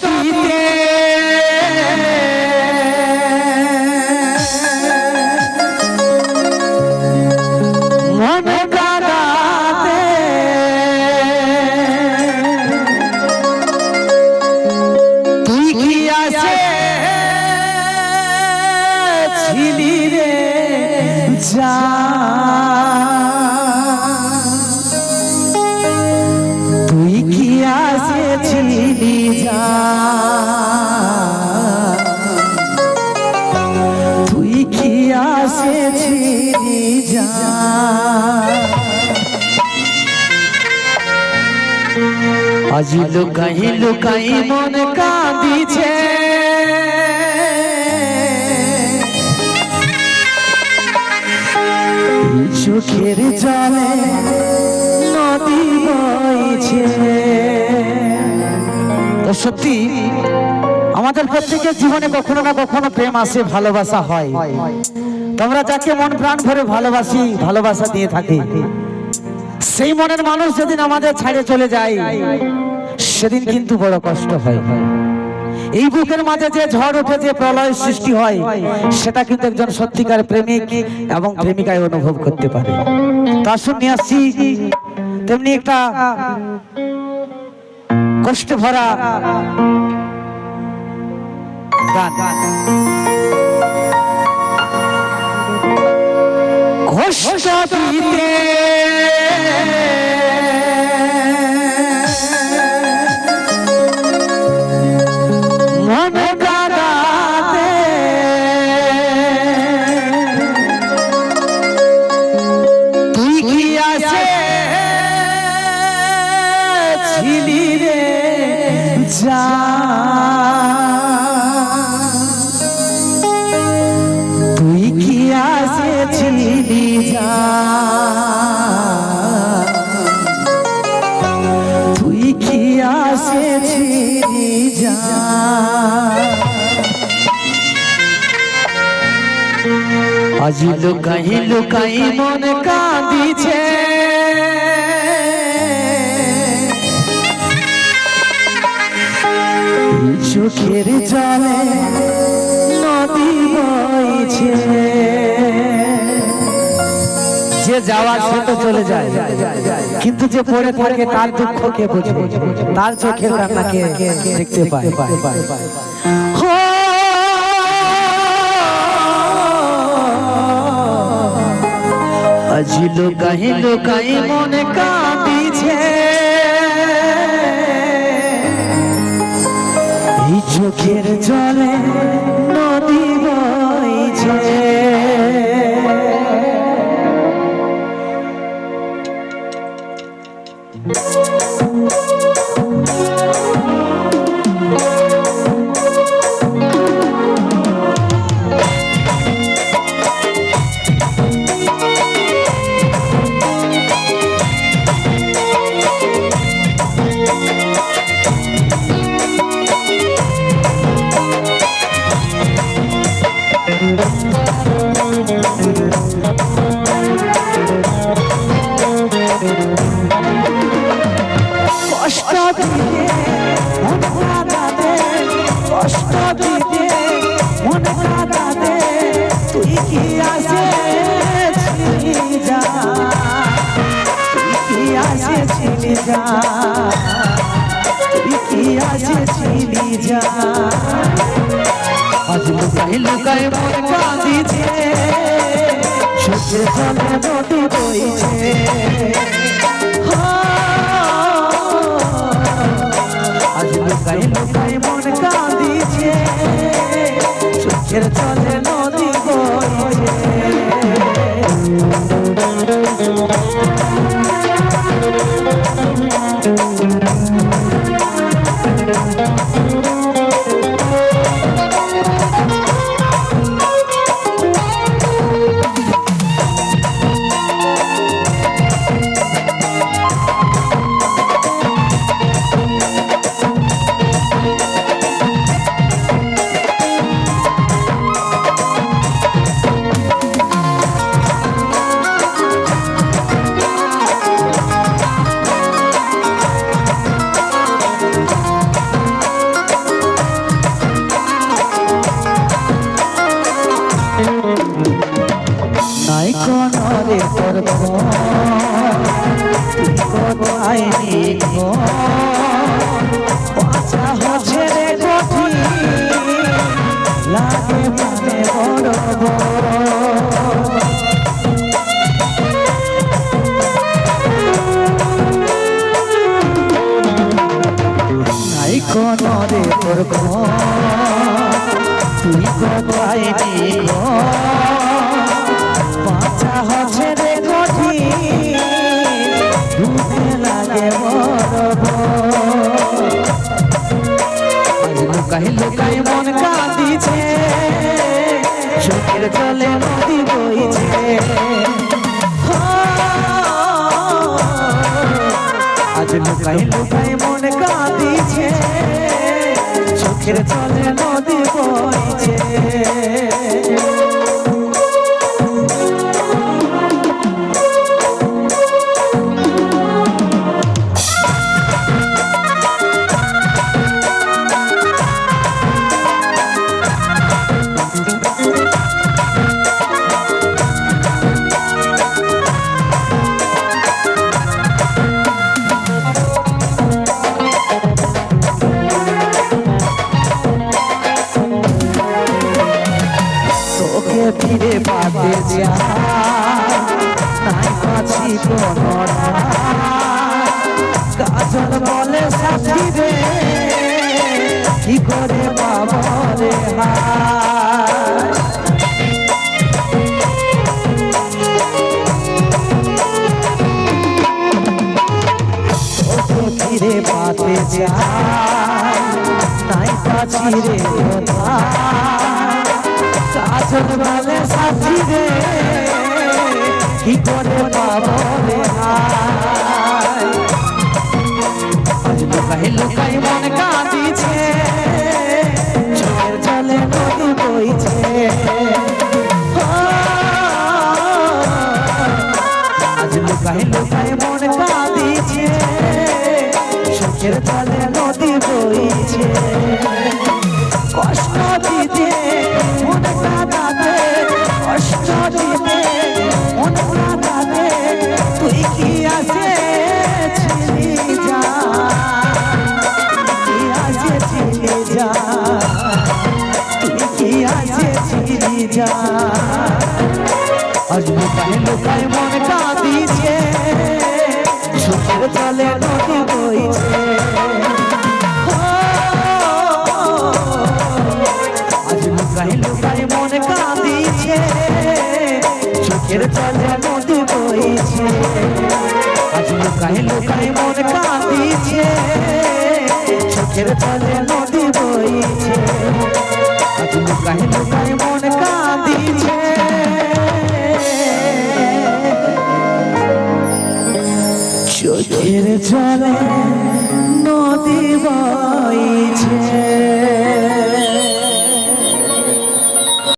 দিতে মন কাঁদাতে তুই কি আসে ছিলি রে যা তুই কি আসে ছিলি যা তুই কি আসে ছিলি যা আজি লুকাই লুকাই মন কাঁদিছে চোখের জলে নদী বইছে। তো সত্যি আমাদের প্রত্যেকের জীবনে কখনো না কখনো প্রেম আসে, ভালোবাসা হয়। তোমরা যাকে মন প্রাণ ভরে ভালোবাসি, ভালোবাসা দিয়ে থাকি, সেই মনের মানুষ যেদিন আমাদের ছাড়ে চলে যায় সেদিন কিন্তু বড় কষ্ট হয়। এই বুকের মাঝে যে ঝড় ওঠে, যে প্রলয় সৃষ্টি হয়, সেটা কিন্তু একজন সত্যিকার প্রেমিক এবং প্রেমিকায় অনুভব করতে পারে। তা শুনে নিয়ে আসছি তেমনি একটা কষ্ট ভরা গান। কষ্ট দিতে মন কাঁদাতে তুই কি আসে ছিলি রে যা তুই কি আসে ছিলি যা তুই কি আসে ছিলি যা আজি লুকাই লুকাই মন কাঁদিছে চোখের জলে নদী বইছে। যে যাওয়ার সে তো চলে যায়, কিন্তু যে পড়ে থাকে তার দুঃখ কে বুঝবে, তার চোখের কান্নাকে দেখতে পায়। আজি লুকাই লুকাই মনে কাঁদিছে এই চোখের জলে নদী বইছে। কষ্ট দিতে মন কাঁদাতে, কষ্ট দিতে মন কাঁদাতে তুই কি আসে ছিলি যা তুই কি আসে ছিলি যা তুই কি আসে ছিলি যা। আজ লুকাই লুকাই মন কাঁদিছে চোখের জলে নদী বইছে। আজ লুকাই লুকাই মন কাঁদিছে চোখের জলে নদী বইছে। তোর কোথায় নিখো বাঁচা হচ্ছে রে কঠিন লাগে মনে বড় নাই কোনো রে তোর তুই কোথায় নিখো বাঁচা হচ্ছে রে কঠিন দুধে লাগে লুকাই লুকাই মন কাঁদিছে চোখের জলে নদী বইছে আজ লুকাই লুকাই মন কাঁদিছে চোখের জলে নদী বইছে ফিরে পাতে নাই পাচ্ছি কোনো কাজল বলে সাথী রে কি করে পাবো রে ফিরে পাতে নাই পাচ্ছি রে কাজল বলে সাথী রে কি করে পাবো রে আজ লুকাই লুকাই মন কাঁদিছে চোখের জলে নদী বইছে আজ লুকাই লুকাই মন কাঁদিছে চোখের জলে নদী বইছে কষ্ট দিতে মন কাঁদাতে কষ্ট দিতে মন কাঁদাতে তুই কি আছে ছিলি যা কি আছে ছিলি যা তুই কি আছে ছিলি যা আজ লুকায় লুকায় মন কাঁদিছে চোখের জলে নদী বইছে লুকাই লুকাই মন কাঁদিছে চোখের জলে নদী বইছে আজ লুকাই লুকাই মন কাঁদিছে চোখের জলে নদী বইছে আজ লুকাই লুকাই মন কাঁদিছে চোখের জলে নদী বইছে।